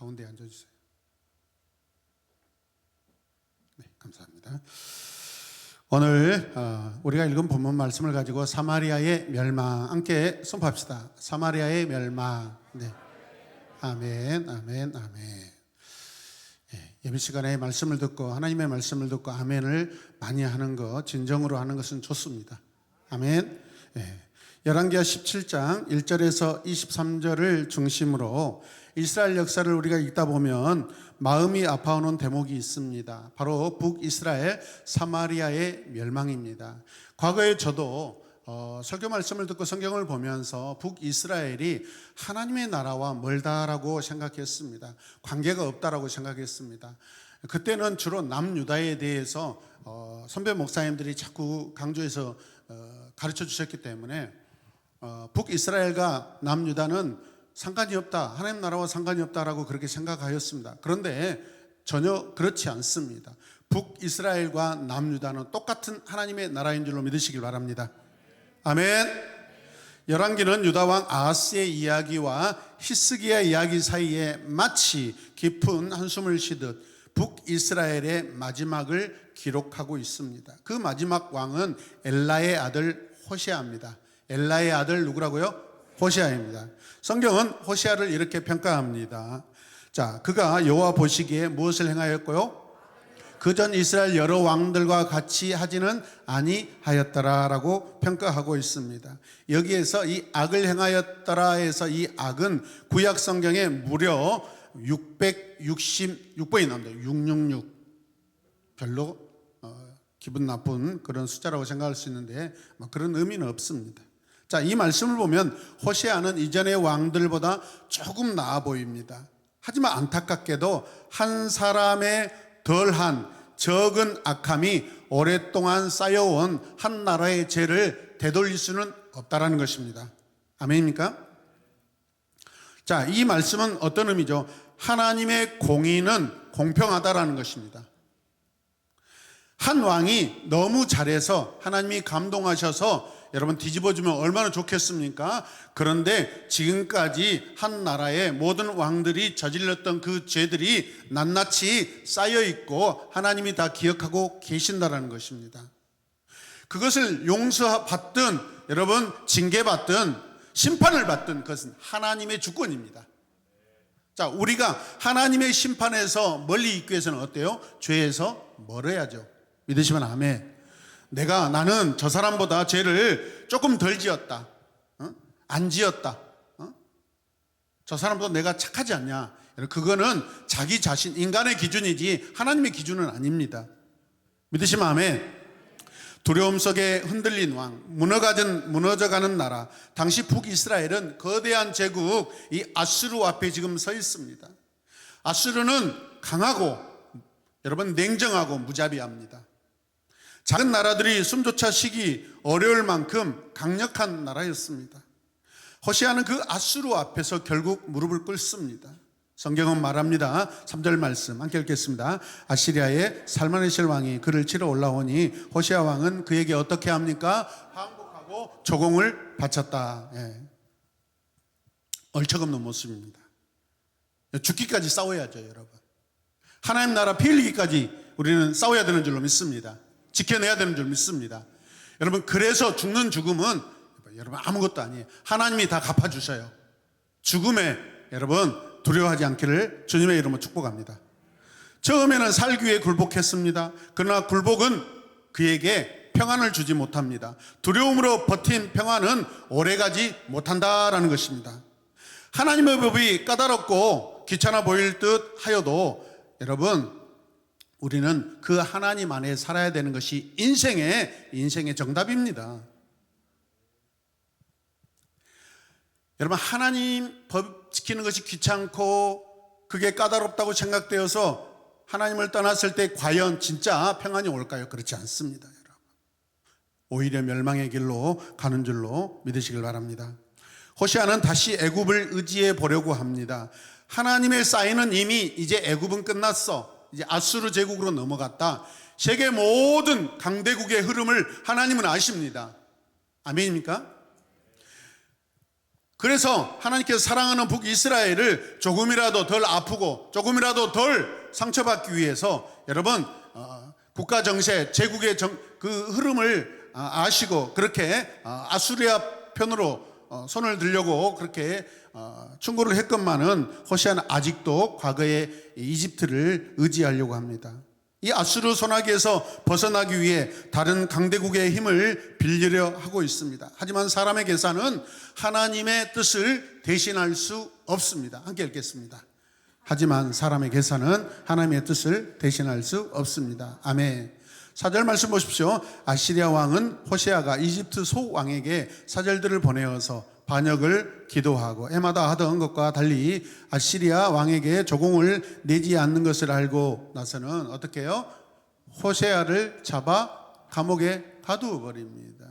가운데에 앉아주세요. 네, 감사합니다. 오늘 우리가 읽은 본문 말씀을 가지고 사마리아의 멸망 함께 선포합시다. 사마리아의 멸망. 네. 아멘, 아멘, 아멘. 예배 시간에 말씀을 듣고 하나님의 말씀을 듣고 아멘을 많이 하는 것, 진정으로 하는 것은 좋습니다. 아멘. 열왕기하 17장 1절에서 23절을 중심으로 이스라엘 역사를 우리가 읽다 보면 마음이 아파오는 대목이 있습니다. 바로 북이스라엘 사마리아의 멸망입니다. 과거에 저도 설교 말씀을 듣고 성경을 보면서 북이스라엘이 하나님의 나라와 멀다라고 생각했습니다. 관계가 없다라고 생각했습니다. 그때는 주로 남유다에 대해서 선배 목사님들이 자꾸 강조해서 가르쳐 주셨기 때문에 북이스라엘과 남유다는 상관이 없다, 하나님 나라와 상관이 없다라고 그렇게 생각하였습니다. 그런데 전혀 그렇지 않습니다. 북이스라엘과 남유다는 똑같은 하나님의 나라인 줄로 믿으시길 바랍니다. 아멘. 열왕기는 유다왕 아하스의 이야기와 히스기야 이야기 사이에 마치 깊은 한숨을 쉬듯 북이스라엘의 마지막을 기록하고 있습니다. 그 마지막 왕은 엘라의 아들 호세아입니다. 엘라의 아들 누구라고요? 호세아입니다. 성경은 호세아를 이렇게 평가합니다. 자, 그가 여호와 보시기에 무엇을 행하였고요? 그전 이스라엘 여러 왕들과 같이 하지는 아니하였더라라고 평가하고 있습니다. 여기에서 이 악을 행하였더라에서 이 악은 구약 성경에 무려 666번이 나옵니다. 666. 별로 기분 나쁜 그런 숫자라고 생각할 수 있는데 그런 의미는 없습니다. 자, 이 말씀을 보면 호세아는 이전의 왕들보다 조금 나아 보입니다. 하지만 안타깝게도 한 사람의 덜한 적은 악함이 오랫동안 쌓여온 한 나라의 죄를 되돌릴 수는 없다라는 것입니다. 아멘입니까? 자, 이 말씀은 어떤 의미죠? 하나님의 공의는 공평하다라는 것입니다. 한 왕이 너무 잘해서 하나님이 감동하셔서 여러분 뒤집어주면 얼마나 좋겠습니까? 그런데 지금까지 한 나라의 모든 왕들이 저질렀던 그 죄들이 낱낱이 쌓여있고 하나님이 다 기억하고 계신다는 것입니다. 그것을 용서받든 여러분 징계받든 심판을 받든 그것은 하나님의 주권입니다. 자, 우리가 하나님의 심판에서 멀리 있기 위해서는 어때요? 죄에서 멀어야죠. 믿으시면 아멘. 나는 저 사람보다 죄를 조금 덜 지었다, 안 지었다, 저 사람보다 내가 착하지 않냐, 그거는 자기 자신, 인간의 기준이지 하나님의 기준은 아닙니다. 믿으시면 아멘. 두려움 속에 흔들린 왕, 무너져가는 나라, 당시 북이스라엘은 거대한 제국 이 아수르 앞에 지금 서 있습니다. 아수르는 강하고 여러분 냉정하고 무자비합니다. 작은 나라들이 숨조차 쉬기 어려울 만큼 강력한 나라였습니다. 호세아는 그 아수르 앞에서 결국 무릎을 꿇습니다. 성경은 말합니다. 3절 말씀 함께 읽겠습니다. 아시리아의 살마네셀 왕이 그를 치러 올라오니 호세아 왕은 그에게 어떻게 합니까? 항복하고 조공을 바쳤다. 얼척없는 모습입니다. 죽기까지 싸워야죠, 여러분. 하나님 나라 피 흘리기까지 우리는 싸워야 되는 줄로 믿습니다. 지켜내야 되는 줄 믿습니다. 여러분, 그래서 죽는 죽음은 여러분 아무것도 아니에요. 하나님이 다 갚아주셔요. 죽음에 여러분 두려워하지 않기를 주님의 이름으로 축복합니다. 처음에는 살기 위해 굴복했습니다. 그러나 굴복은 그에게 평안을 주지 못합니다. 두려움으로 버틴 평안은 오래가지 못한다라는 것입니다. 하나님의 법이 까다롭고 귀찮아 보일 듯 하여도 여러분 우리는 그 하나님 안에 살아야 되는 것이 인생의 정답입니다. 여러분, 하나님 법 지키는 것이 귀찮고 그게 까다롭다고 생각되어서 하나님을 떠났을 때 과연 진짜 평안이 올까요? 그렇지 않습니다, 여러분. 오히려 멸망의 길로 가는 줄로 믿으시길 바랍니다. 호세아는 다시 애굽을 의지해 보려고 합니다. 하나님의 사인은 이미 이제 애굽은 끝났어. 이제 아수르 제국으로 넘어갔다. 세계 모든 강대국의 흐름을 하나님은 아십니다. 아멘입니까? 그래서 하나님께서 사랑하는 북이스라엘을 조금이라도 덜 아프고 조금이라도 덜 상처받기 위해서 여러분 국가 정세, 제국의 그 흐름을 아시고 그렇게 아수리아 편으로 손을 들려고 그렇게 충고를 했건만은 호세아는 아직도 과거의 이집트를 의지하려고 합니다. 이 아수르 소나기에서 벗어나기 위해 다른 강대국의 힘을 빌리려 하고 있습니다. 하지만 사람의 계산은 하나님의 뜻을 대신할 수 없습니다. 함께 읽겠습니다. 하지만 사람의 계산은 하나님의 뜻을 대신할 수 없습니다. 아멘. 4절 말씀 보십시오. 아시리아 왕은 호세아가 이집트 소왕에게 사절들을 보내어서 반역을 기도하고 해마다 하던 것과 달리 아시리아 왕에게 조공을 내지 않는 것을 알고 나서는 어떻게 해요? 호세아를 잡아 감옥에 가두어 버립니다.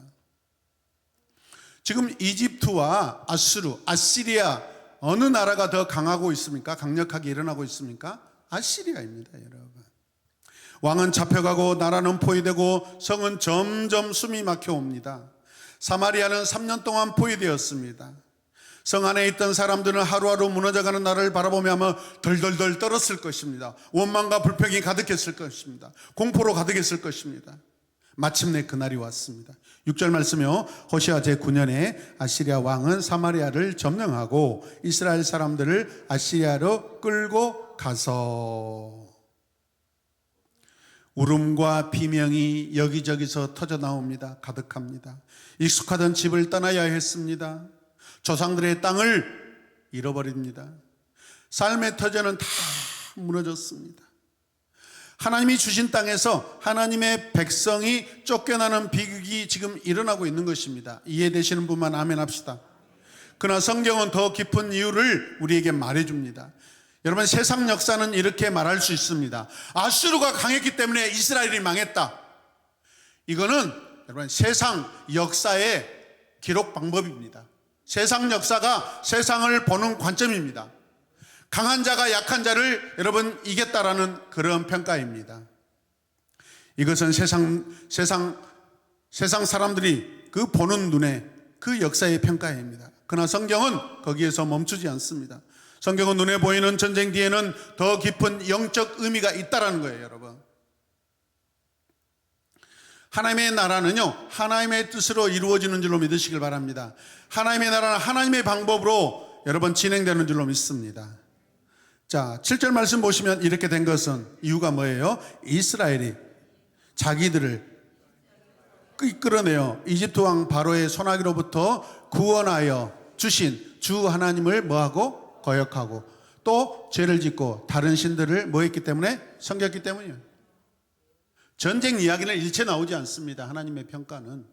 지금 이집트와 아수르, 아시리아 어느 나라가 더 강하고 있습니까? 강력하게 일어나고 있습니까? 아시리아입니다, 여러분. 왕은 잡혀가고 나라는 포위되고 성은 점점 숨이 막혀옵니다. 사마리아는 3년 동안 포위되었습니다. 성 안에 있던 사람들은 하루하루 무너져가는 나라를 바라보며 아마 덜덜덜 떨었을 것입니다. 원망과 불평이 가득했을 것입니다. 공포로 가득했을 것입니다. 마침내 그날이 왔습니다. 6절 말씀이요. 호세아 제9년에 아시리아 왕은 사마리아를 점령하고 이스라엘 사람들을 아시리아로 끌고 가서 울음과 비명이 여기저기서 터져 나옵니다. 가득합니다. 익숙하던 집을 떠나야 했습니다. 조상들의 땅을 잃어버립니다. 삶의 터전은 다 무너졌습니다. 하나님이 주신 땅에서 하나님의 백성이 쫓겨나는 비극이 지금 일어나고 있는 것입니다. 이해되시는 분만 아멘 합시다. 그러나 성경은 더 깊은 이유를 우리에게 말해줍니다. 여러분, 세상 역사는 이렇게 말할 수 있습니다. 아수르가 강했기 때문에 이스라엘이 망했다. 이거는 여러분 세상 역사의 기록 방법입니다. 세상 역사가 세상을 보는 관점입니다. 강한 자가 약한 자를 여러분 이겼다라는 그런 평가입니다. 이것은 세상 사람들이 그 보는 눈에 그 역사의 평가입니다. 그러나 성경은 거기에서 멈추지 않습니다. 성경은 눈에 보이는 전쟁 뒤에는 더 깊은 영적 의미가 있다라는 거예요, 여러분. 하나님의 나라는요, 하나님의 뜻으로 이루어지는 줄로 믿으시길 바랍니다. 하나님의 나라는 하나님의 방법으로 여러분 진행되는 줄로 믿습니다. 자, 7절 말씀 보시면 이렇게 된 것은 이유가 뭐예요? 이스라엘이 자기들을 이끌어내어 이집트 왕 바로의 손아귀로부터 구원하여 주신 주 하나님을 뭐하고? 거역하고 또 죄를 짓고 다른 신들을 뭐했기 때문에? 섬겼기 때문이에요. 전쟁 이야기는 일체 나오지 않습니다. 하나님의 평가는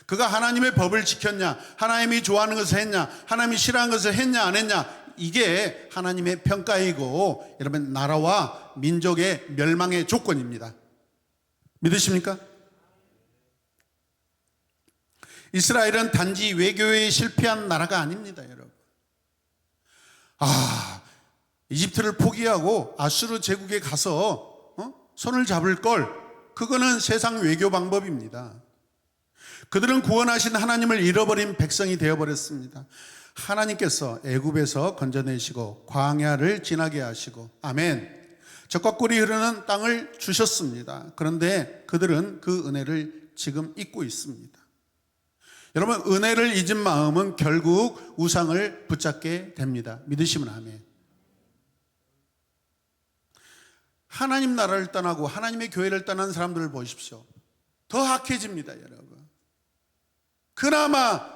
그가 하나님의 법을 지켰냐, 하나님이 좋아하는 것을 했냐, 하나님이 싫어하는 것을 했냐 안 했냐, 이게 하나님의 평가이고 여러분 나라와 민족의 멸망의 조건입니다. 믿으십니까? 이스라엘은 단지 외교에 실패한 나라가 아닙니다, 여러분. 이집트를 포기하고 아수르 제국에 가서 손을 잡을 걸, 그거는 세상 외교 방법입니다. 그들은 구원하신 하나님을 잃어버린 백성이 되어버렸습니다. 하나님께서 애굽에서 건져내시고 광야를 지나게 하시고 아멘, 적과 꿀이 흐르는 땅을 주셨습니다. 그런데 그들은 그 은혜를 지금 잊고 있습니다. 여러분, 은혜를 잊은 마음은 결국 우상을 붙잡게 됩니다. 믿으시면 아멘. 하나님 나라를 떠나고 하나님의 교회를 떠난 사람들을 보십시오. 더 악해집니다, 여러분. 그나마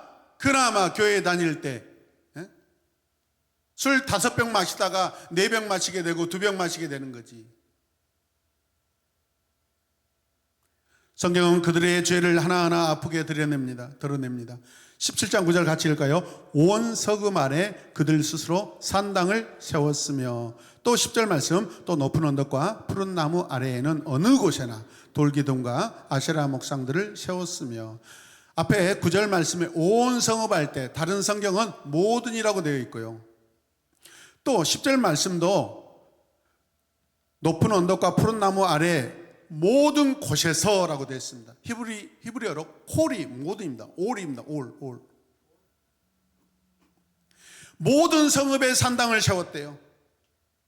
교회에 다닐 때 술 5병 마시다가 4병 마시게 되고 2병 마시게 되는 거지. 성경은 그들의 죄를 하나하나 아프게 드러냅니다. 17장 9절 같이 읽을까요? 온 서금 아래 그들 스스로 산당을 세웠으며, 또 10절 말씀, 또 높은 언덕과 푸른 나무 아래에는 어느 곳에나 돌기둥과 아세라 목상들을 세웠으며. 앞에 9절 말씀에 온 성읍할 때, 다른 성경은 모든이라고 되어 있고요. 또 10절 말씀도 높은 언덕과 푸른 나무 아래 모든 곳에서라고 되어 있습니다. 히브리어로 콜이 모든입니다. 올입니다. 올. 모든 성읍에 산당을 세웠대요.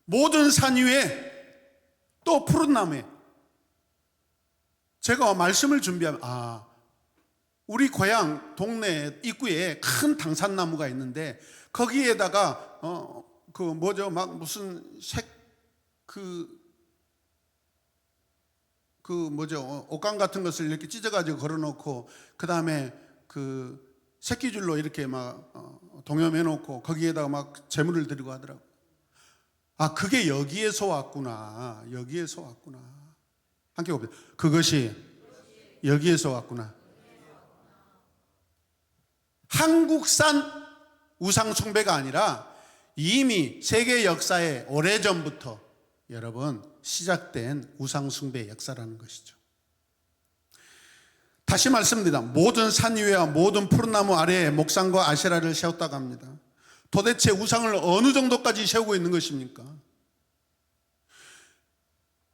모든 산 위에 또 푸른 나무에. 제가 말씀을 준비하면 우리 고향 동네 입구에 큰 당산나무가 있는데 거기에다가 막 무슨 옷감 같은 것을 이렇게 찢어가지고 걸어놓고 그 다음에 그 새끼줄로 이렇게 막 동여매놓고 거기에다가 막 재물을 드리고 하더라고. 그게 여기에서 왔구나. 여기에서 왔구나. 함께 봅시다. 그것이 여기에서 왔구나. 한국산 우상숭배가 아니라 이미 세계 역사에 오래전부터 여러분 시작된 우상숭배의 역사라는 것이죠. 다시 말씀드립니다. 모든 산 위와 모든 푸른 나무 아래에 목상과 아세라를 세웠다고 합니다. 도대체 우상을 어느 정도까지 세우고 있는 것입니까?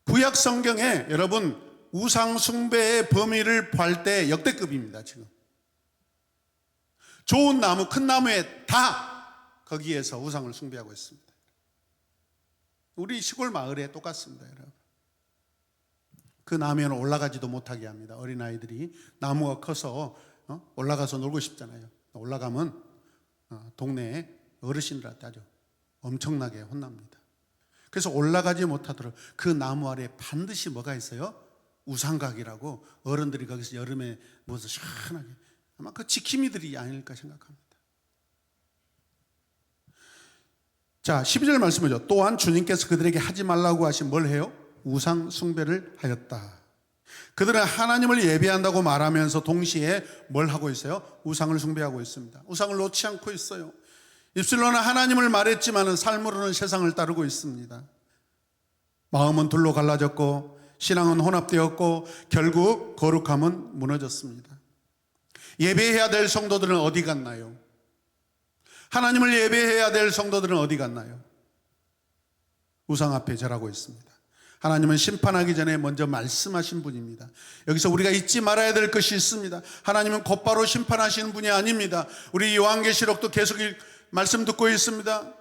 구약 성경에 여러분 우상숭배의 범위를 볼 때 역대급입니다. 지금 좋은 나무, 큰 나무에 다 거기에서 우상을 숭배하고 있습니다. 우리 시골 마을에 똑같습니다. 여러분. 그 나무에는 올라가지도 못하게 합니다. 어린아이들이 나무가 커서 올라가서 놀고 싶잖아요. 올라가면 동네에 어르신들한테 아주 엄청나게 혼납니다. 그래서 올라가지 못하도록 그 나무 아래에 반드시 뭐가 있어요? 우상각이라고 어른들이 거기서 여름에 모여서 시원하게 아마 그 지킴이들이 아닐까 생각합니다. 자, 12절 말씀이죠. 또한 주님께서 그들에게 하지 말라고 하신 뭘 해요? 우상 숭배를 하였다. 그들은 하나님을 예배한다고 말하면서 동시에 뭘 하고 있어요? 우상을 숭배하고 있습니다. 우상을 놓지 않고 있어요. 입술로는 하나님을 말했지만 삶으로는 세상을 따르고 있습니다. 마음은 둘로 갈라졌고 신앙은 혼합되었고 결국 거룩함은 무너졌습니다. 예배해야 될 성도들은 어디 갔나요? 하나님을 예배해야 될 성도들은 어디 갔나요? 우상 앞에 절하고 있습니다. 하나님은 심판하기 전에 먼저 말씀하신 분입니다. 여기서 우리가 잊지 말아야 될 것이 있습니다. 하나님은 곧바로 심판하시는 분이 아닙니다. 우리 요한계시록도 계속 말씀 듣고 있습니다.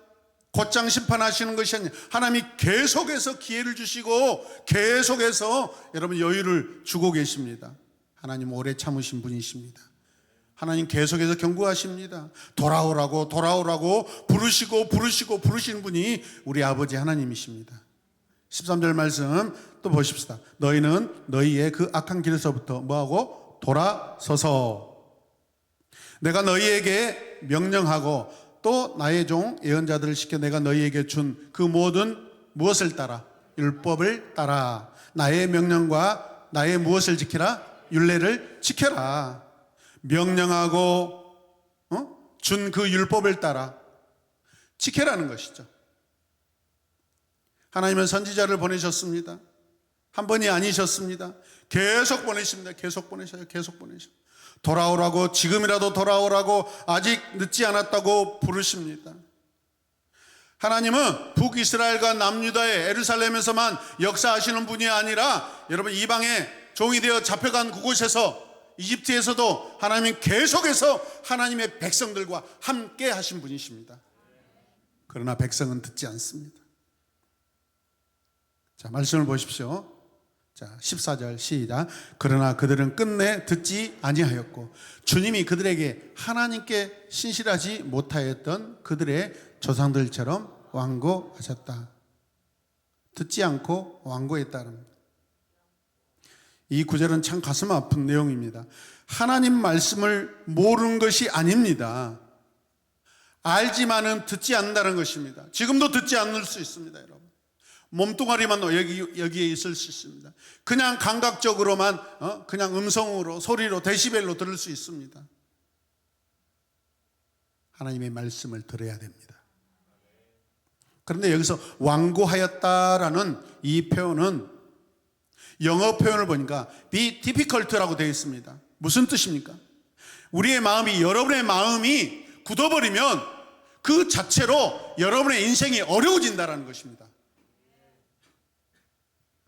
곧장 심판하시는 것이 아니라 하나님이 계속해서 기회를 주시고 계속해서 여러분 여유를 주고 계십니다. 하나님 오래 참으신 분이십니다. 하나님 계속해서 경고하십니다. 돌아오라고 부르시는 분이 우리 아버지 하나님이십니다. 13절 말씀 또 보십시다. 너희는 너희의 그 악한 길에서부터 뭐하고? 돌아서서 내가 너희에게 명령하고 또 나의 종 예언자들을 시켜 내가 너희에게 준 그 모든 무엇을 따라? 율법을 따라 나의 명령과 나의 무엇을 지키라? 율례를 지켜라. 명령하고 준 그 율법을 따라 지켜라는 것이죠. 하나님은 선지자를 보내셨습니다. 한 번이 아니셨습니다. 계속 보내십니다. 계속 보내셔요. 돌아오라고, 지금이라도 돌아오라고, 아직 늦지 않았다고 부르십니다. 하나님은 북이스라엘과 남유다의 예루살렘에서만 역사하시는 분이 아니라 여러분 이방에 종이 되어 잡혀간 그곳에서 이집트에서도 하나님은 계속해서 하나님의 백성들과 함께 하신 분이십니다. 그러나 백성은 듣지 않습니다. 자, 말씀을 보십시오. 자, 14절 시작. 그러나 그들은 끝내 듣지 아니하였고 주님이 그들에게 하나님께 신실하지 못하였던 그들의 조상들처럼 완고하셨다. 듣지 않고 완고했다는 이 구절은 참 가슴 아픈 내용입니다. 하나님 말씀을 모르는 것이 아닙니다. 알지만은 듣지 않는다는 것입니다. 지금도 듣지 않을 수 있습니다, 여러분. 몸뚱아리만 여기에 있을 수 있습니다. 그냥 감각적으로만 그냥 음성으로 소리로 데시벨로 들을 수 있습니다. 하나님의 말씀을 들어야 됩니다. 그런데 여기서 완고하였다라는 이 표현은 영어 표현을 보니까 be difficult라고 되어 있습니다. 무슨 뜻입니까? 우리의 마음이, 여러분의 마음이 굳어버리면 그 자체로 여러분의 인생이 어려워진다는 것입니다.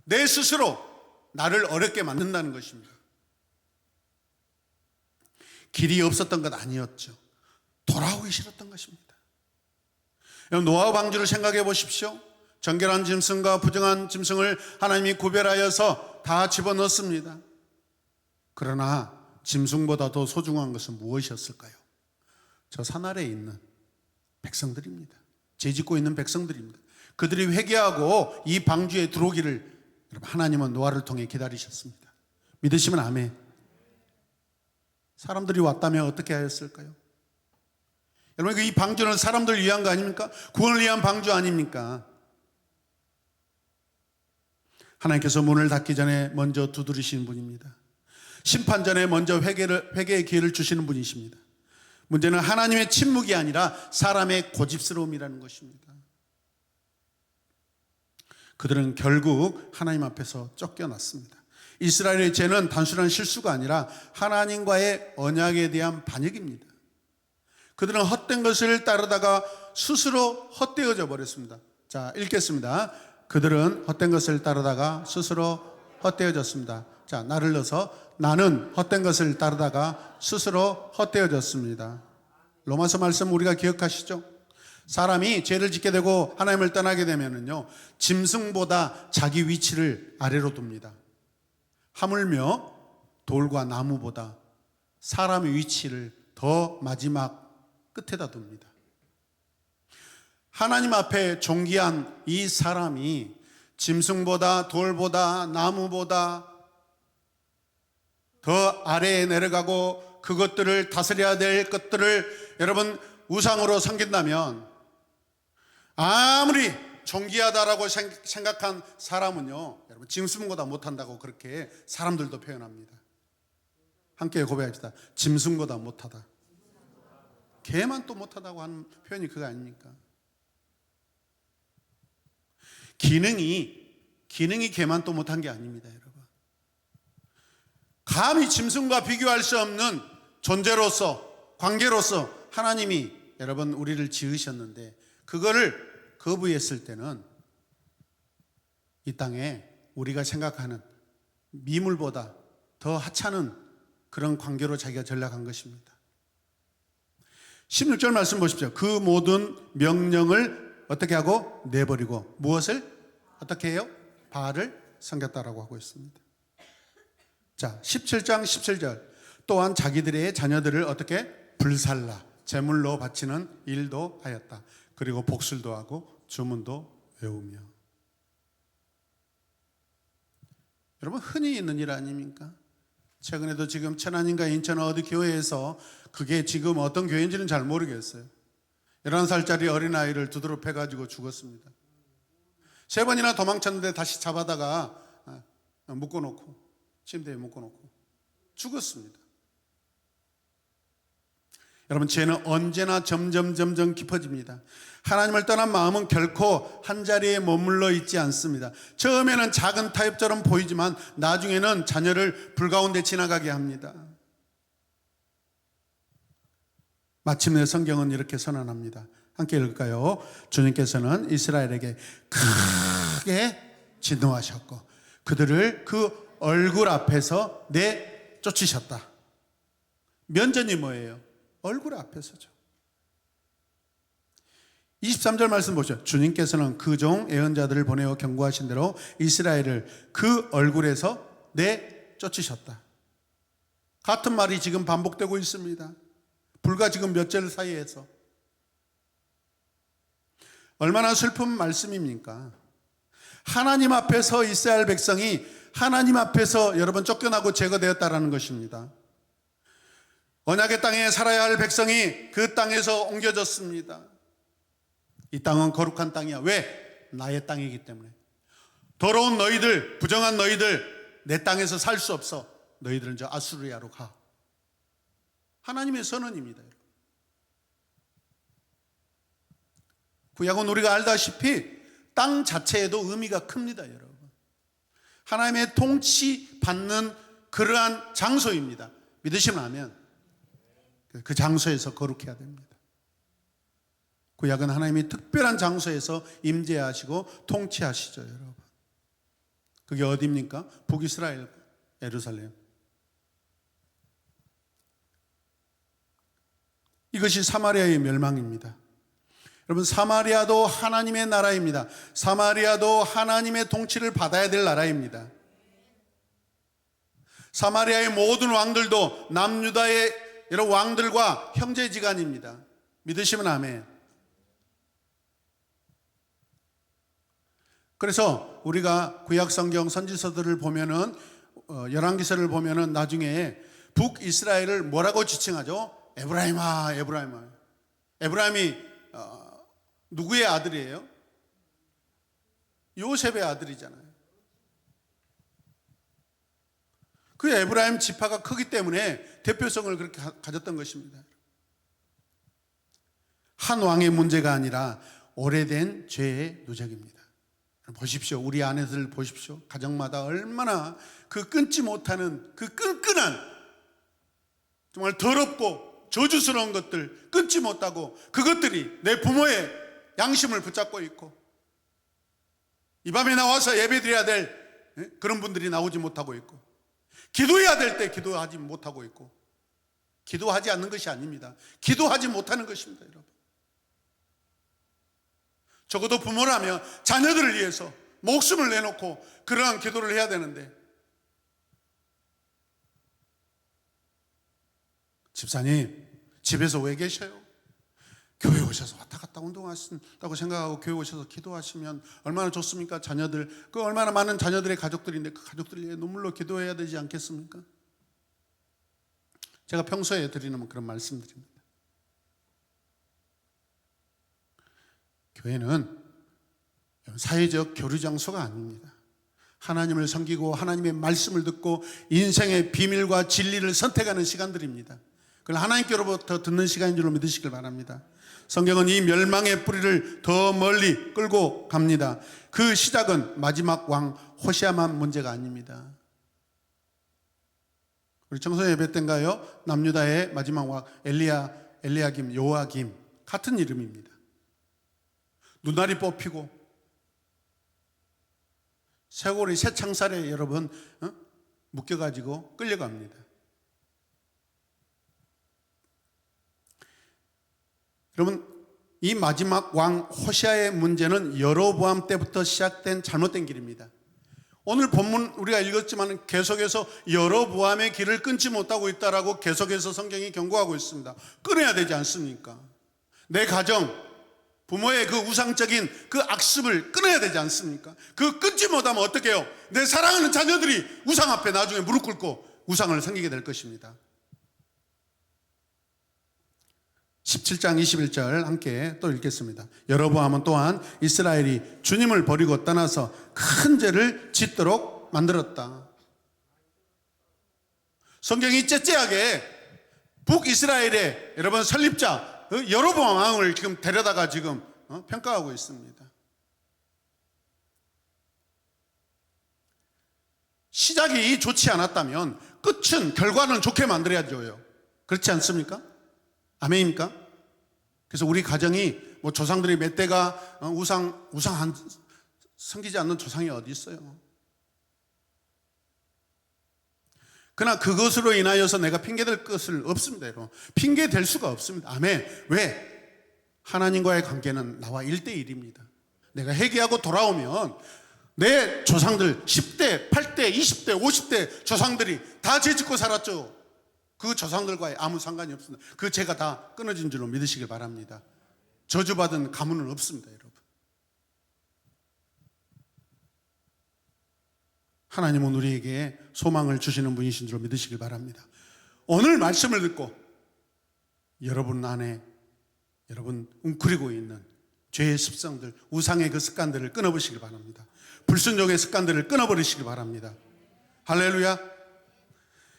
내 스스로 나를 어렵게 만든다는 것입니다. 길이 없었던 것 아니었죠. 돌아오기 싫었던 것입니다. 여러분, 노아 방주를 생각해 보십시오. 정결한 짐승과 부정한 짐승을 하나님이 구별하여서 다 집어넣습니다. 그러나 짐승보다 더 소중한 것은 무엇이었을까요? 저 산 아래에 있는 백성들입니다. 죄 짓고 있는 백성들입니다. 그들이 회개하고 이 방주에 들어오기를 여러분, 하나님은 노아를 통해 기다리셨습니다. 믿으시면 아멘. 사람들이 왔다면 어떻게 하였을까요? 여러분, 이 방주는 사람들 위한 거 아닙니까? 구원을 위한 방주 아닙니까? 하나님께서 문을 닫기 전에 먼저 두드리시는 분입니다. 심판 전에 먼저 회개의 기회를 주시는 분이십니다. 문제는 하나님의 침묵이 아니라 사람의 고집스러움이라는 것입니다. 그들은 결국 하나님 앞에서 쫓겨났습니다. 이스라엘의 죄는 단순한 실수가 아니라 하나님과의 언약에 대한 반역입니다. 그들은 헛된 것을 따르다가 스스로 헛되어져 버렸습니다. 자, 읽겠습니다. 그들은 헛된 것을 따르다가 스스로 헛되어졌습니다. 자, 나를 넣어서 나는 헛된 것을 따르다가 스스로 헛되어졌습니다. 로마서 말씀 우리가 기억하시죠? 사람이 죄를 짓게 되고 하나님을 떠나게 되면은요, 짐승보다 자기 위치를 아래로 둡니다. 하물며 돌과 나무보다 사람의 위치를 더 마지막 끝에다 둡니다. 하나님 앞에 존귀한 이 사람이 짐승보다 돌보다 나무보다 더 아래에 내려가고 그것들을 다스려야 될 것들을 여러분 우상으로 섬긴다면, 아무리 존귀하다라고 생각한 사람은요, 여러분 짐승보다 못한다고 그렇게 사람들도 표현합니다. 함께 고백합시다. 짐승보다 못하다. 개만 또 못하다고 하는 표현이 그거 아닙니까? 기능이 개만 또 못한 게 아닙니다, 여러분. 감히 짐승과 비교할 수 없는 존재로서, 관계로서 하나님이 여러분 우리를 지으셨는데, 그거를 거부했을 때는 이 땅에 우리가 생각하는 미물보다 더 하찮은 그런 관계로 자기가 전락한 것입니다. 16절 말씀 보십시오. 그 모든 명령을 어떻게 하고 내버리고 무엇을 어떻게 해요? 바알을 섬겼다라고 하고 있습니다. 자, 17장 17절. 또한 자기들의 자녀들을 어떻게 불살라 제물로 바치는 일도 하였다. 그리고 복술도 하고 주문도 외우며. 여러분, 흔히 있는 일 아닙니까? 최근에도 지금 천안인가 인천 어디 교회에서, 그게 지금 어떤 교회인지는 잘 모르겠어요, 11살짜리 어린아이를 두드러 패가지고 죽었습니다. 3번이나 도망쳤는데 다시 잡아다가 묶어놓고, 침대에 묶어놓고 죽었습니다. 여러분, 죄는 언제나 점점 깊어집니다. 하나님을 떠난 마음은 결코 한자리에 머물러 있지 않습니다. 처음에는 작은 타협처럼 보이지만 나중에는 자녀를 불가운데 지나가게 합니다. 마침내 성경은 이렇게 선언합니다. 함께 읽을까요? 주님께서는 이스라엘에게 크게 진노하셨고 그들을 그 얼굴 앞에서 내쫓으셨다. 면전이 뭐예요? 얼굴 앞에서죠. 23절 말씀 보시죠. 주님께서는 그 종 예언자들을 보내어 경고하신 대로 이스라엘을 그 얼굴에서 내쫓으셨다. 같은 말이 지금 반복되고 있습니다. 불과 지금 몇 절 사이에서. 얼마나 슬픈 말씀입니까? 하나님 앞에서 이스라엘 백성이 하나님 앞에서 여러분 쫓겨나고 제거되었다라는 것입니다. 언약의 땅에 살아야 할 백성이 그 땅에서 옮겨졌습니다. 이 땅은 거룩한 땅이야. 왜? 나의 땅이기 때문에. 더러운 너희들, 부정한 너희들, 내 땅에서 살 수 없어. 너희들은 저 아수르야로 가. 하나님의 선언입니다. 구약은 우리가 알다시피 땅 자체에도 의미가 큽니다, 여러분. 하나님의 통치받는 그러한 장소입니다. 믿으시면 아면 그 장소에서 거룩해야 됩니다. 구약은 하나님이 특별한 장소에서 임재하시고 통치하시죠, 여러분. 그게 어디입니까? 북이스라엘, 예루살렘. 이것이 사마리아의 멸망입니다. 여러분, 사마리아도 하나님의 나라입니다. 사마리아도 하나님의 통치를 받아야 될 나라입니다. 사마리아의 모든 왕들도 남유다의 여러 왕들과 형제지간입니다. 믿으시면 아멘. 그래서 우리가 구약성경 선지서들을 보면은 열왕기서를 보면은 나중에 북이스라엘을 뭐라고 지칭하죠? 에브라임아, 에브라임아. 에브라임이 누구의 아들이에요? 요셉의 아들이잖아요. 그 에브라임 지파가 크기 때문에 대표성을 그렇게 가졌던 것입니다. 한 왕의 문제가 아니라 오래된 죄의 누적입니다. 보십시오. 우리 아내들 보십시오. 가정마다 얼마나 그 끊지 못하는 그 끈끈한, 정말 더럽고 저주스러운 것들 끊지 못하고 그것들이 내 부모의 양심을 붙잡고 있고, 이 밤에 나와서 예배드려야 될 그런 분들이 나오지 못하고 있고, 기도해야 될 때 기도하지 못하고 있고, 기도하지 않는 것이 아닙니다. 기도하지 못하는 것입니다, 여러분. 적어도 부모라면 자녀들을 위해서 목숨을 내놓고 그러한 기도를 해야 되는데, 집사님 집에서 왜 계셔요? 교회 오셔서 왔다 갔다 운동하신다고 생각하고 교회 오셔서 기도하시면 얼마나 좋습니까? 자녀들, 그 얼마나 많은 자녀들의 가족들인데 그 가족들을 위해 눈물로 기도해야 되지 않겠습니까? 제가 평소에 드리는 그런 말씀드립니다. 교회는 사회적 교류 장소가 아닙니다. 하나님을 섬기고 하나님의 말씀을 듣고 인생의 비밀과 진리를 선택하는 시간들입니다. 그걸 하나님께로부터 듣는 시간인 줄로 믿으시길 바랍니다. 성경은 이 멸망의 뿌리를 더 멀리 끌고 갑니다. 그 시작은 마지막 왕 호시아만 문제가 아닙니다. 우리 청소 예배 때인가요? 남유다의 마지막 왕 엘리야김, 요아김 같은 이름입니다. 눈알이 뽑히고 쇄골이 새 창살에 여러분 묶여가지고 끌려갑니다. 여러분, 이 마지막 왕 호시아의 문제는 여로보암 때부터 시작된 잘못된 길입니다. 오늘 본문 우리가 읽었지만 계속해서 여로보암의 길을 끊지 못하고 있다라고 계속해서 성경이 경고하고 있습니다. 끊어야 되지 않습니까? 내 가정, 부모의 그 우상적인 그 악습을 끊어야 되지 않습니까? 그 끊지 못하면 어떻게 해요? 내 사랑하는 자녀들이 우상 앞에 나중에 무릎 꿇고 우상을 섬기게 될 것입니다. 17장 21절 함께 또 읽겠습니다. 여로보암은 또한 이스라엘이 주님을 버리고 떠나서 큰 죄를 짓도록 만들었다. 성경이 째째하게 북이스라엘의 여러분 설립자 여로보암 왕을 지금 데려다가 지금 평가하고 있습니다. 시작이 좋지 않았다면 끝은, 결과는 좋게 만들어야죠. 그렇지 않습니까? 아멘입니까? 그래서 우리 가정이 뭐 조상들이 몇 대가 우상 섬기지 않는 조상이 어디 있어요? 그러나 그것으로 인하여서 내가 핑계댈 것은 없습니다. 여러분. 핑계댈 수가 없습니다. 아멘. 왜? 하나님과의 관계는 나와 1대1입니다. 내가 회개하고 돌아오면 내 조상들 10대, 8대, 20대, 50대 조상들이 다 죄짓고 살았죠. 그 조상들과의 아무 상관이 없습니다. 그 죄가 다 끊어진 줄로 믿으시길 바랍니다. 저주받은 가문은 없습니다, 여러분. 하나님은 우리에게 소망을 주시는 분이신 줄로 믿으시길 바랍니다. 오늘 말씀을 듣고 여러분 안에 여러분 웅크리고 있는 죄의 습성들, 우상의 그 습관들을 끊어버리시길 바랍니다. 불순종의 습관들을 끊어버리시길 바랍니다. 할렐루야.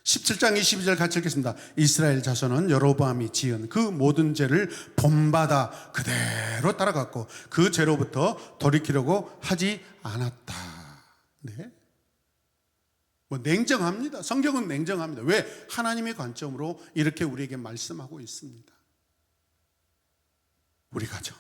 17장 22절 같이 읽겠습니다. 이스라엘 자손은 여로보암이 지은 그 모든 죄를 본받아 그대로 따라갔고 그 죄로부터 돌이키려고 하지 않았다. 네? 뭐 냉정합니다. 성경은 냉정합니다. 왜? 하나님의 관점으로 이렇게 우리에게 말씀하고 있습니다. 우리 가정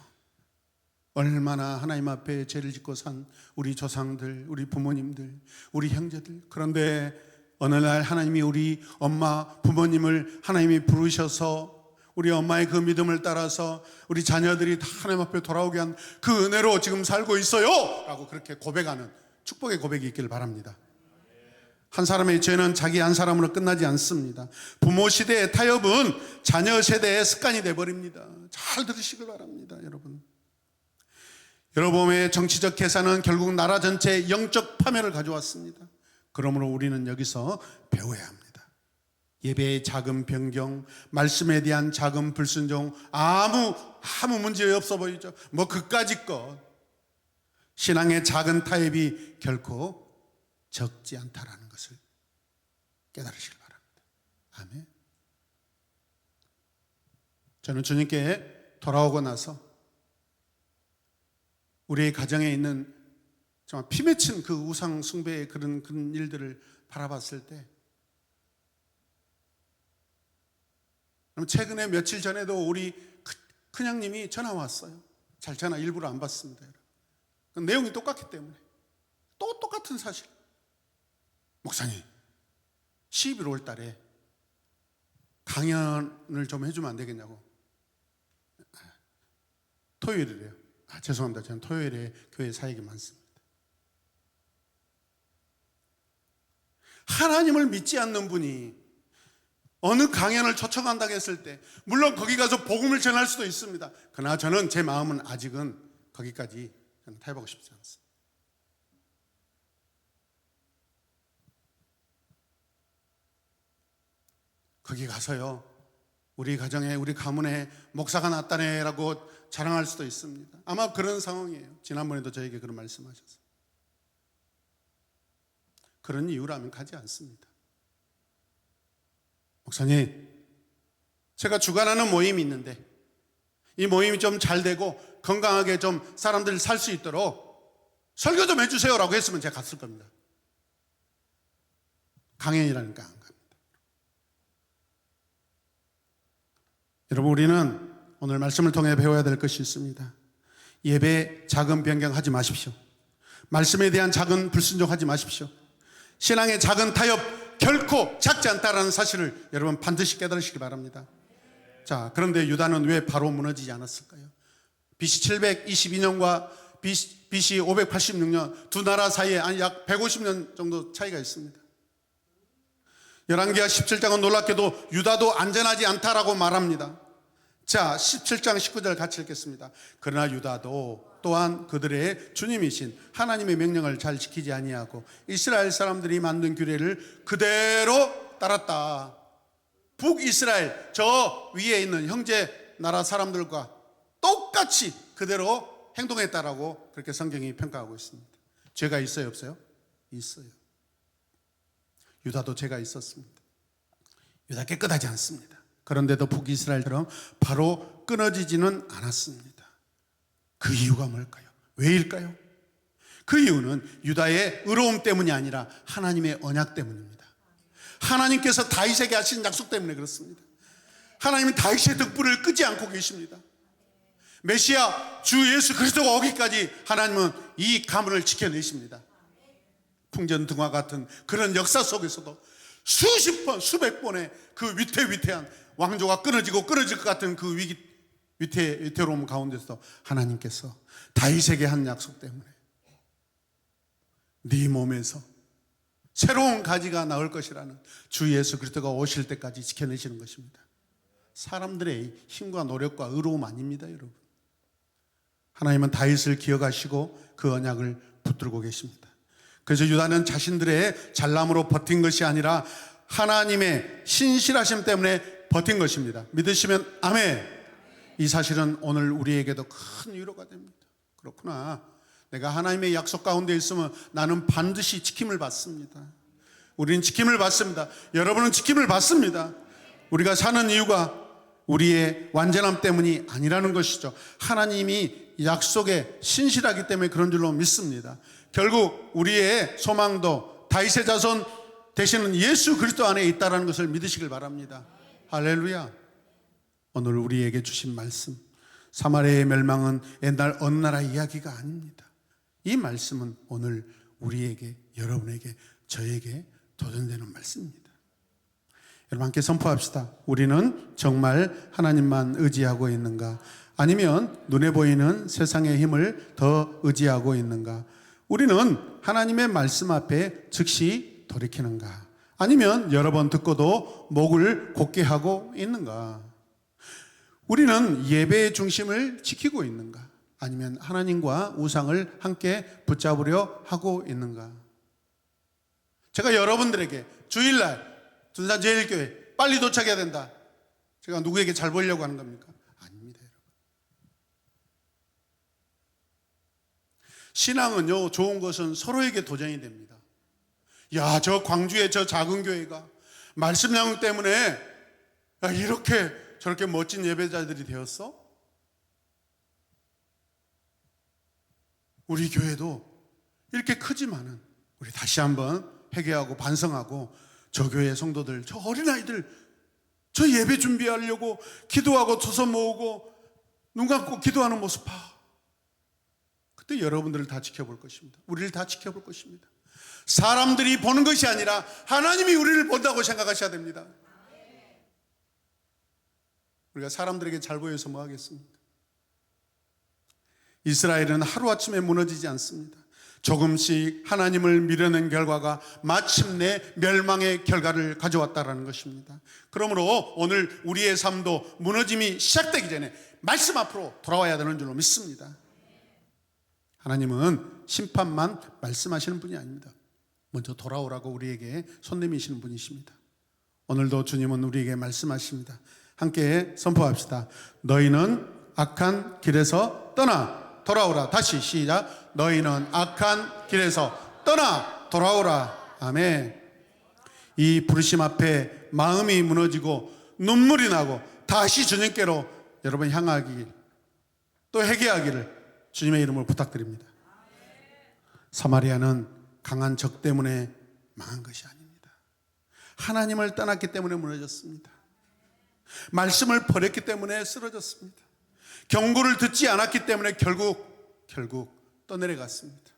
얼마나 하나님 앞에 죄를 짓고 산 우리 조상들, 우리 부모님들, 우리 형제들. 그런데 어느 날 하나님이 우리 엄마, 부모님을 하나님이 부르셔서 우리 엄마의 그 믿음을 따라서 우리 자녀들이 다 하나님 앞에 돌아오게 한 그 은혜로 지금 살고 있어요 라고 그렇게 고백하는 축복의 고백이 있기를 바랍니다. 한 사람의 죄는 자기 한 사람으로 끝나지 않습니다. 부모 시대의 타협은 자녀 세대의 습관이 되어버립니다. 잘 들으시길 바랍니다. 여러분의 정치적 계산은 결국 나라 전체의 영적 파멸을 가져왔습니다. 그러므로 우리는 여기서 배워야 합니다. 예배의 작은 변경, 말씀에 대한 작은 불순종, 아무 문제 없어 보이죠. 뭐 그까짓 것. 신앙의 작은 타협이 결코 적지 않다라는 것을 깨달으시길 바랍니다. 아멘. 저는 주님께 돌아오고 나서 우리의 가정에 있는 정말 피 맺힌 그 우상 숭배의 그런 일들을 바라봤을 때, 최근에 며칠 전에도 우리 큰형님이 전화 왔어요. 잘 전화 일부러 안 받습니다. 그 내용이 똑같기 때문에. 또 똑같은 사실. 목사님, 11월 달에 강연을 좀 해주면 안 되겠냐고. 토요일이래요. 죄송합니다. 저는 토요일에 교회 사역이 많습니다. 하나님을 믿지 않는 분이 어느 강연을 초청한다고 했을 때, 물론 거기 가서 복음을 전할 수도 있습니다. 그러나 저는 제 마음은 아직은 거기까지 타협하고 싶지 않습니다. 거기 가서요, 우리 가정에, 우리 가문에 목사가 났다네라고 자랑할 수도 있습니다. 아마 그런 상황이에요. 지난번에도 저에게 그런 말씀하셨어요. 그런 이유라면 가지 않습니다. 목사님, 제가 주관하는 모임이 있는데 이 모임이 좀 잘 되고 건강하게 좀 사람들이 살 수 있도록 설교 좀 해주세요 라고 했으면 제가 갔을 겁니다. 강연이라니까 안 갑니다. 여러분, 우리는 오늘 말씀을 통해 배워야 될 것이 있습니다. 예배 작은 변경하지 마십시오. 말씀에 대한 작은 불순종하지 마십시오. 신앙의 작은 타협 결코 작지 않다라는 사실을 여러분 반드시 깨달으시기 바랍니다. 자, 그런데 유다는 왜 바로 무너지지 않았을까요? BC 722년과 BC 586년 두 나라 사이에 약 150년 정도 차이가 있습니다. 열왕기하 17장은 놀랍게도 유다도 안전하지 않다라고 말합니다. 자, 17장 19절 같이 읽겠습니다. 그러나 유다도 또한 그들의 주님이신 하나님의 명령을 잘 지키지 아니하고 이스라엘 사람들이 만든 규례를 그대로 따랐다. 북이스라엘 저 위에 있는 형제 나라 사람들과 똑같이 그대로 행동했다라고 그렇게 성경이 평가하고 있습니다. 죄가 있어요, 없어요? 있어요. 유다도 죄가 있었습니다. 유다 깨끗하지 않습니다. 그런데도 북이스라엘처럼 바로 끊어지지는 않았습니다. 그 이유가 뭘까요? 왜일까요? 그 이유는 유다의 의로움 때문이 아니라 하나님의 언약 때문입니다. 하나님께서 다윗에게 하신 약속 때문에 그렇습니다. 하나님은 다윗의 덕분을 끄지 않고 계십니다. 메시아 주 예수 그리스도가 오기까지 하나님은 이 가문을 지켜내십니다. 풍전등화 같은 그런 역사 속에서도 수십 번, 수백 번의 그 위태위태한 왕조가 끊어지고 끊어질 것 같은 그 위태로움 가운데서 하나님께서 다윗에게 한 약속 때문에 네 몸에서 새로운 가지가 나올 것이라는 주 예수 그리스도가 오실 때까지 지켜내시는 것입니다. 사람들의 힘과 노력과 의로움 아닙니다, 여러분. 하나님은 다윗을 기억하시고 그 언약을 붙들고 계십니다. 그래서 유다는 자신들의 잘남으로 버틴 것이 아니라 하나님의 신실하심 때문에 버틴 것입니다. 믿으시면 아멘. 이 사실은 오늘 우리에게도 큰 위로가 됩니다. 그렇구나. 내가 하나님의 약속 가운데 있으면 나는 반드시 지킴을 받습니다. 우리는 지킴을 받습니다. 여러분은 지킴을 받습니다. 우리가 사는 이유가 우리의 완전함 때문이 아니라는 것이죠. 하나님이 약속에 신실하기 때문에 그런 줄로 믿습니다. 결국 우리의 소망도 다윗의 자손 되시는 예수 그리스도 안에 있다는 것을 믿으시길 바랍니다. 할렐루야. 오늘 우리에게 주신 말씀, 사마리아의 멸망은 옛날 어느 나라 이야기가 아닙니다. 이 말씀은 오늘 우리에게, 여러분에게, 저에게 도전되는 말씀입니다. 여러분 함께 선포합시다. 우리는 정말 하나님만 의지하고 있는가? 아니면 눈에 보이는 세상의 힘을 더 의지하고 있는가? 우리는 하나님의 말씀 앞에 즉시 돌이키는가? 아니면 여러 번 듣고도 목을 곧게 하고 있는가? 우리는 예배의 중심을 지키고 있는가? 아니면 하나님과 우상을 함께 붙잡으려 하고 있는가? 제가 여러분들에게 주일날 둔산제일교회 빨리 도착해야 된다, 제가 누구에게 잘 보이려고 하는 겁니까? 아닙니다, 여러분. 신앙은요, 좋은 것은 서로에게 도전이 됩니다. 야, 저 광주의 저 작은 교회가 말씀 나눔 때문에 이렇게 저렇게 멋진 예배자들이 되었어? 우리 교회도 이렇게 크지만은 우리 다시 한번 회개하고 반성하고 저 교회 성도들, 저 어린아이들, 저 예배 준비하려고 기도하고 두 손 모으고 눈 감고 기도하는 모습 봐. 그때 여러분들을 다 지켜볼 것입니다. 우리를 다 지켜볼 것입니다. 사람들이 보는 것이 아니라 하나님이 우리를 본다고 생각하셔야 됩니다. 우리가 사람들에게 잘 보여서 뭐 하겠습니까? 이스라엘은 하루아침에 무너지지 않습니다. 조금씩 하나님을 밀어낸 결과가 마침내 멸망의 결과를 가져왔다라는 것입니다. 그러므로 오늘 우리의 삶도 무너짐이 시작되기 전에 말씀 앞으로 돌아와야 되는 줄로 믿습니다. 하나님은 심판만 말씀하시는 분이 아닙니다. 먼저 돌아오라고 우리에게 손 내미시는 분이십니다. 오늘도 주님은 우리에게 말씀하십니다. 함께 선포합시다. 너희는 악한 길에서 떠나 돌아오라. 다시 시작. 너희는 악한 길에서 떠나 돌아오라. 아멘. 이 부르심 앞에 마음이 무너지고 눈물이 나고 다시 주님께로 여러분 향하길, 또 회개하기를 주님의 이름으로 부탁드립니다. 사마리아는 강한 적 때문에 망한 것이 아닙니다. 하나님을 떠났기 때문에 무너졌습니다. 말씀을 버렸기 때문에 쓰러졌습니다. 경고를 듣지 않았기 때문에 결국 떠내려갔습니다.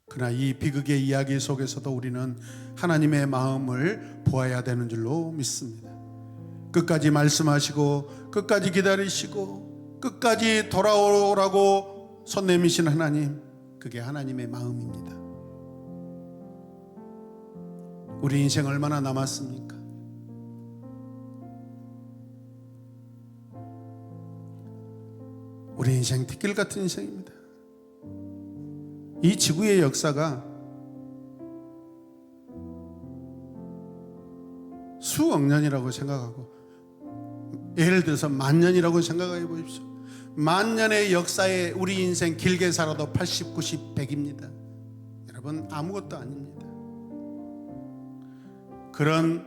그러나 이 비극의 이야기 속에서도 우리는 하나님의 마음을 보아야 되는 줄로 믿습니다. 끝까지 말씀하시고 끝까지 기다리시고 끝까지 돌아오라고 손 내미신 하나님, 그게 하나님의 마음입니다. 우리 인생 얼마나 남았습니까? 우리 인생 뒷길 같은 인생입니다. 이 지구의 역사가 수억 년이라고 생각하고, 예를 들어서 만 년이라고 생각해 보십시오. 만 년의 역사에 우리 인생 길게 살아도 80, 90, 100입니다. 여러분, 아무것도 아닙니다. 그런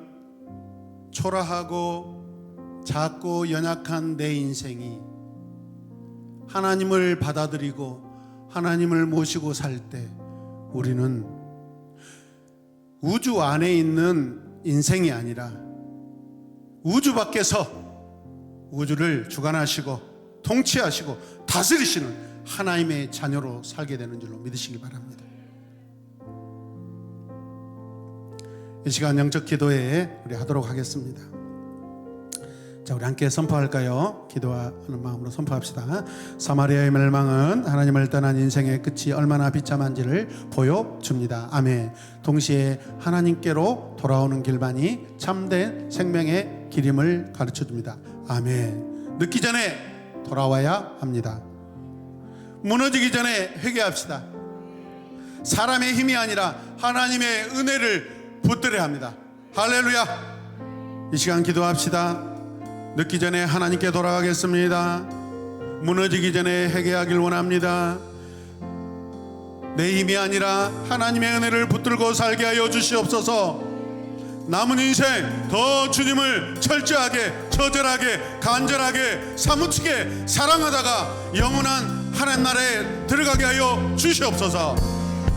초라하고 작고 연약한 내 인생이 하나님을 받아들이고 하나님을 모시고 살 때 우리는 우주 안에 있는 인생이 아니라 우주 밖에서 우주를 주관하시고 통치하시고 다스리시는 하나님의 자녀로 살게 되는 줄로 믿으시기 바랍니다. 이 시간 영적 기도회 우리 하도록 하겠습니다. 자, 우리 함께 선포할까요? 기도하는 마음으로 선포합시다. 사마리아의 멸망은 하나님을 떠난 인생의 끝이 얼마나 비참한지를 보여줍니다. 아멘. 동시에 하나님께로 돌아오는 길만이 참된 생명의 길임을 가르쳐줍니다. 아멘. 늦기 전에 돌아와야 합니다. 무너지기 전에 회개합시다. 사람의 힘이 아니라 하나님의 은혜를 붙들어야 합니다. 할렐루야. 이 시간 기도합시다. 늦기 전에 하나님께 돌아가겠습니다. 무너지기 전에 회개하길 원합니다. 내 힘이 아니라 하나님의 은혜를 붙들고 살게 하여 주시옵소서. 남은 인생 더 주님을 철저하게, 처절하게, 간절하게, 사무치게 사랑하다가 영원한 하나님 나라에 들어가게 하여 주시옵소서.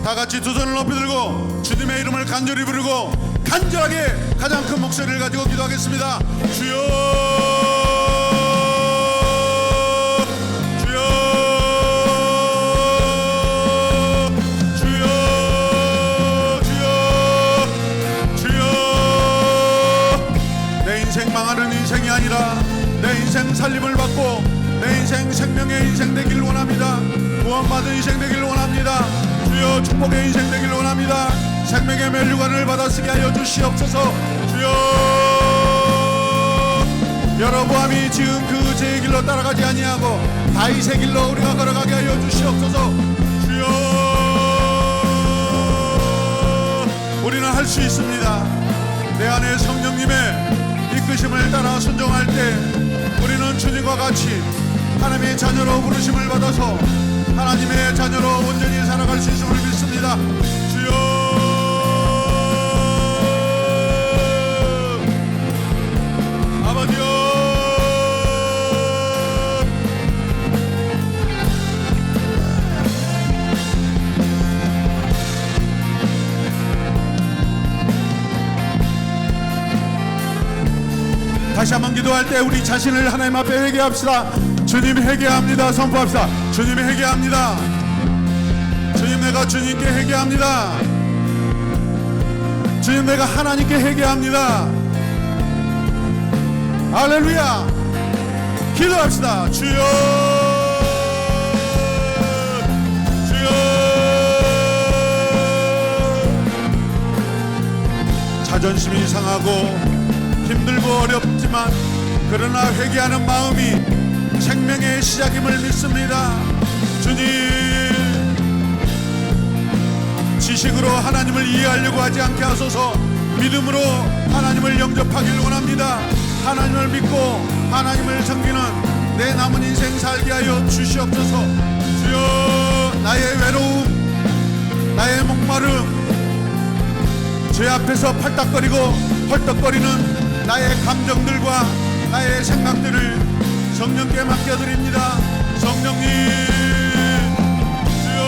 다 같이 두 손을 높이 들고 주님의 이름을 간절히 부르고 간절하게 가장 큰 목소리를 가지고 기도하겠습니다. 주여, 살림을 받고 내 인생 생명의 인생 되길 원합니다. 구원받은 인생 되길 원합니다. 주여 축복의 인생 되길 원합니다. 생명의 멸류관을 받아 쓰게 하여 주시옵소서. 주여 여로보암이 지은 그 제 길로 따라가지 아니하고 다윗의 길로 우리가 걸어가게 하여 주시옵소서. 주여 우리는 할 수 있습니다. 내 안에 성령님의 이끄심을 따라 순종할 때 우리는 주님과 같이 하나님의 자녀로 부르심을 받아서 하나님의 자녀로 온전히 살아갈 수 있음을 믿습니다. 주여 아버지여 다시 한번 기도할 때 우리 자신을 하나님 앞에 회개합시다. 주님 회개합니다. 선포합시다. 주님 회개합니다. 주님 내가 주님께 회개합니다. 주님 내가 하나님께 회개합니다. 할렐루야. 기도합시다. 주여 주여 자존심이 상하고 힘들고 어렵지만 그러나 회개하는 마음이 생명의 시작임을 믿습니다. 주님 지식으로 하나님을 이해하려고 하지 않게 하소서. 믿음으로 하나님을 영접하길 원합니다. 하나님을 믿고 하나님을 섬기는 내 남은 인생 살게 하여 주시옵소서. 주여 나의 외로움 나의 목마름 제 앞에서 팔딱거리고 헐떡거리는 나의 감정들과 나의 생각들을 성령께 맡겨드립니다. 성령님 주여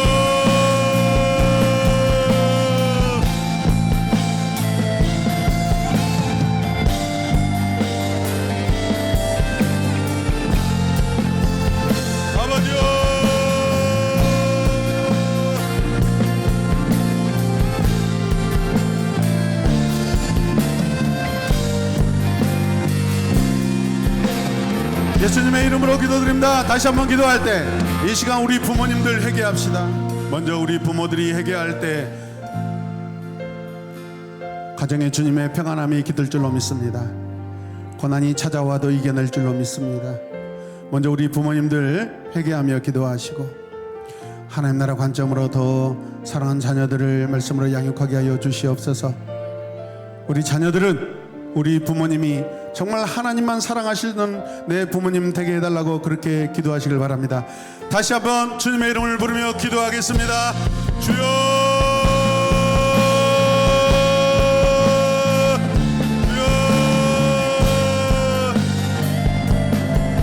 아버지여 예수님의 이름으로 기도드립니다. 다시 한번 기도할 때 이 시간 우리 부모님들 회개합시다. 먼저 우리 부모들이 회개할 때 가정에 주님의 평안함이 깃들 줄로 믿습니다. 고난이 찾아와도 이겨낼 줄로 믿습니다. 먼저 우리 부모님들 회개하며 기도하시고 하나님 나라 관점으로 더 사랑하는 자녀들을 말씀으로 양육하게 하여 주시옵소서. 우리 자녀들은 우리 부모님이 정말 하나님만 사랑하시는 내 부모님 되게 해달라고 그렇게 기도하시길 바랍니다. 다시 한번 주님의 이름을 부르며 기도하겠습니다. 주여 주여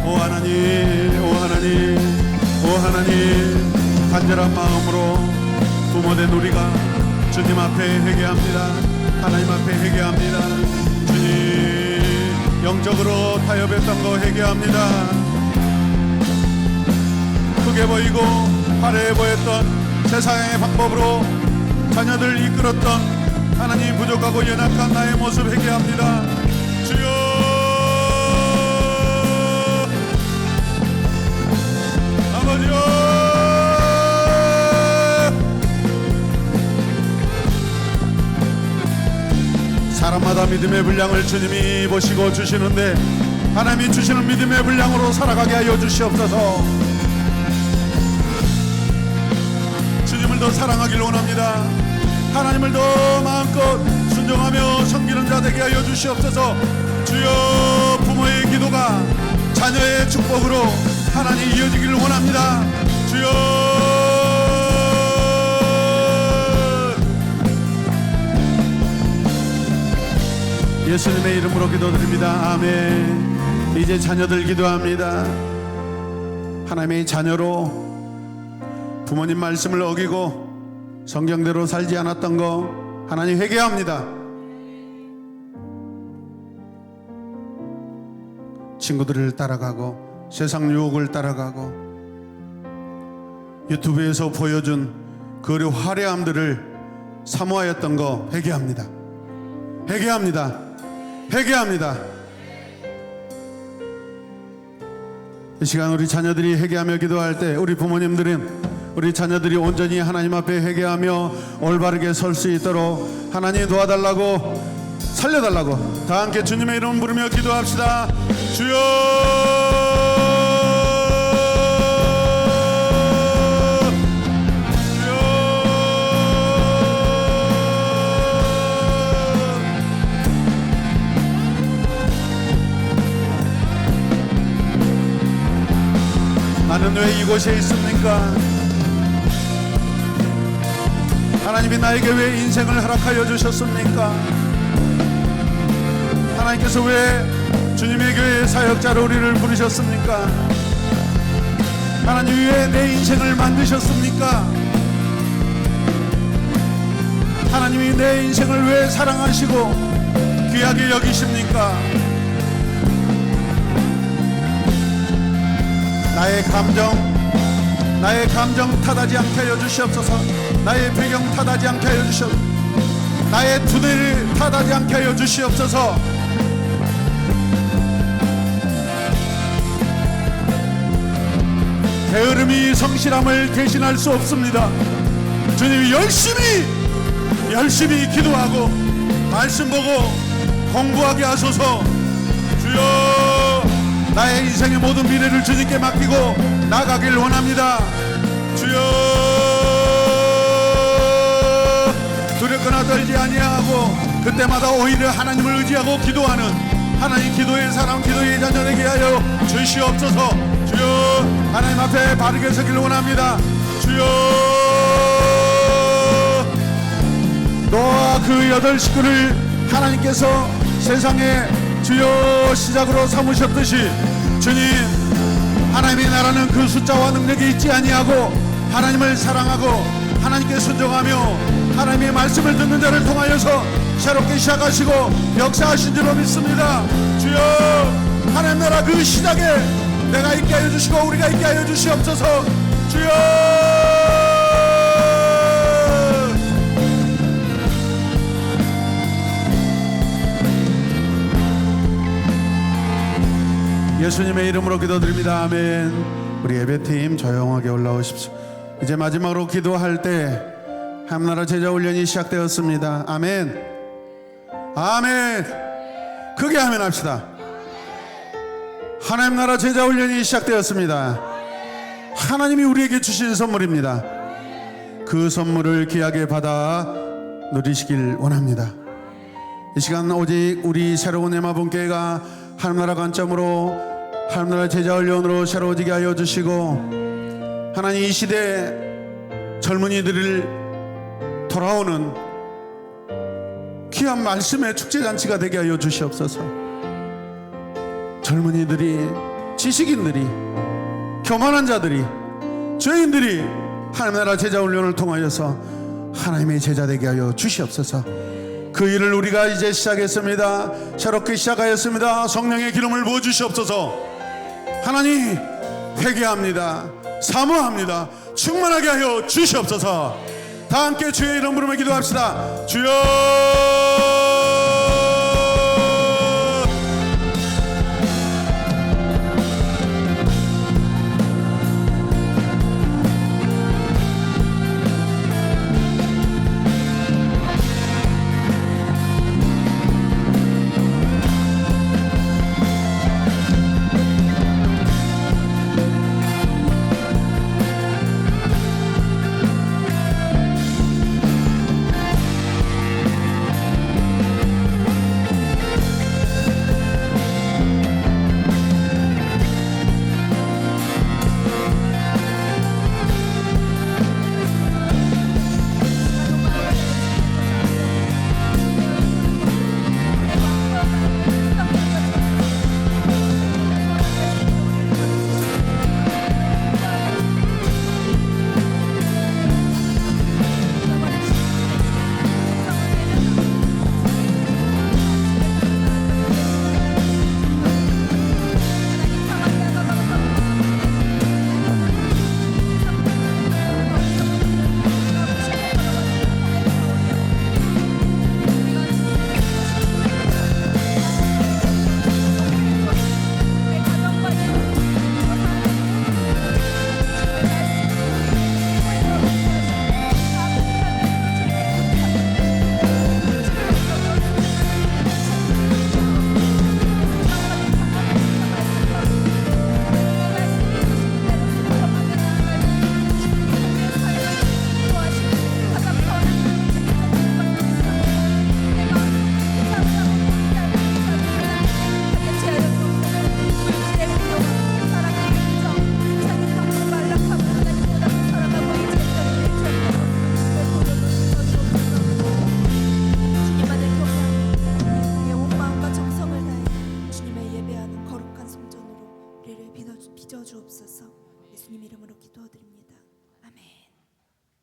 오 하나님 오 하나님 오 하나님 간절한 마음으로 부모된 우리가 주님 앞에 회개합니다. 하나님 앞에 회개합니다. 주님 영적으로 타협했던 거 회개합니다. 크게 보이고 화려해 보였던 세상의 방법으로 자녀들 이끌었던 하나님 부족하고 연약한 나의 모습 회개합니다. 주여 아버지여 사람마다 믿음의 분량을 주님이 보시고 주시는데 하나님이 주시는 믿음의 분량으로 살아가게 하여 주시옵소서. 주님을 더 사랑하길 원합니다. 하나님을 더 마음껏 순종하며 섬기는 자 되게 하여 주시옵소서. 주여 부모의 기도가 자녀의 축복으로 하나님 이어지기를 원합니다. 주여 예수님의 이름으로 기도드립니다. 아멘. 이제 자녀들 기도합니다. 하나님의 자녀로 부모님 말씀을 어기고 성경대로 살지 않았던 거 하나님 회개합니다. 친구들을 따라가고 세상 유혹을 따라가고 유튜브에서 보여준 그 화려함들을 사모하였던 거 회개합니다. 회개합니다. 회개합니다. 이 시간 우리 자녀들이 회개하며 기도할 때 우리 부모님들은 우리 자녀들이 온전히 하나님 앞에 회개하며 올바르게 설 수 있도록 하나님 도와달라고 살려달라고 다 함께 주님의 이름 부르며 기도합시다. 주여 나는 왜 이곳에 있습니까? 하나님이 나에게 왜 인생을 허락하여 주셨습니까? 하나님께서 왜 주님의 교회의 사역자로 우리를 부르셨습니까? 하나님이 왜 내 인생을 만드셨습니까? 하나님이 내 인생을 왜 사랑하시고 귀하게 여기십니까? 나의 감정 탓하지 않게 하여 주시옵소서. 나의 배경 탓하지 않게 하여 주시옵소서. 나의 두뇌를 탓하지 않게 하여 주시옵소서. 게으름이 성실함을 대신할 수 없습니다. 주님이 열심히 기도하고 말씀 보고 공부하게 하소서. 주여, 나의 인생의 모든 미래를 주님께 맡기고 나가길 원합니다. 주여, 두렵거나 떨지 아니하고 그때마다 오히려 하나님을 의지하고 기도하는 하나님 기도의 사람, 기도의 자녀 되게 하여 주시옵소서. 주여, 하나님 앞에 바르게 서길 원합니다. 주여, 노아 그 8 식구를 하나님께서 세상에 주여 시작으로 삼으셨듯이 주님, 하나님의 나라는 그 숫자와 능력이 있지 아니하고 하나님을 사랑하고 하나님께 순종하며 하나님의 말씀을 듣는 자를 통하여서 새롭게 시작하시고 역사하신 줄로 믿습니다. 주여, 하나님 나라 그 시작에 내가 있게 하여 주시고 우리가 있게 하여 주시옵소서. 주여, 예수님의 이름으로 기도드립니다. 아멘. 우리 예배팀 조용하게 올라오십시오. 이제 마지막으로 기도할 때 하나님나라 제자훈련이 시작되었습니다. 아멘. 아멘. 크게 아멘 합시다. 하나님나라 제자훈련이 시작되었습니다. 하나님이 우리에게 주신 선물입니다. 그 선물을 귀하게 받아 누리시길 원합니다. 이 시간 오직 우리 새로운 에마분교회가 하나님나라 관점으로 하나님나라 제자훈련으로 새로워지게 하여 주시고 하나님 이 시대 젊은이들을 돌아오는 귀한 말씀의 축제잔치가 되게 하여 주시옵소서. 젊은이들이, 지식인들이, 교만한 자들이, 죄인들이 하나님나라 제자훈련을 통하여서 하나님의 제자 되게 하여 주시옵소서. 그 일을 우리가 이제 시작했습니다. 새롭게 시작하였습니다. 성령의 기름을 부어주시옵소서. 하나님, 회개합니다. 사모합니다. 충만하게 하여 주시옵소서. 다 함께 주의 이름 부르며 기도합시다. 주여,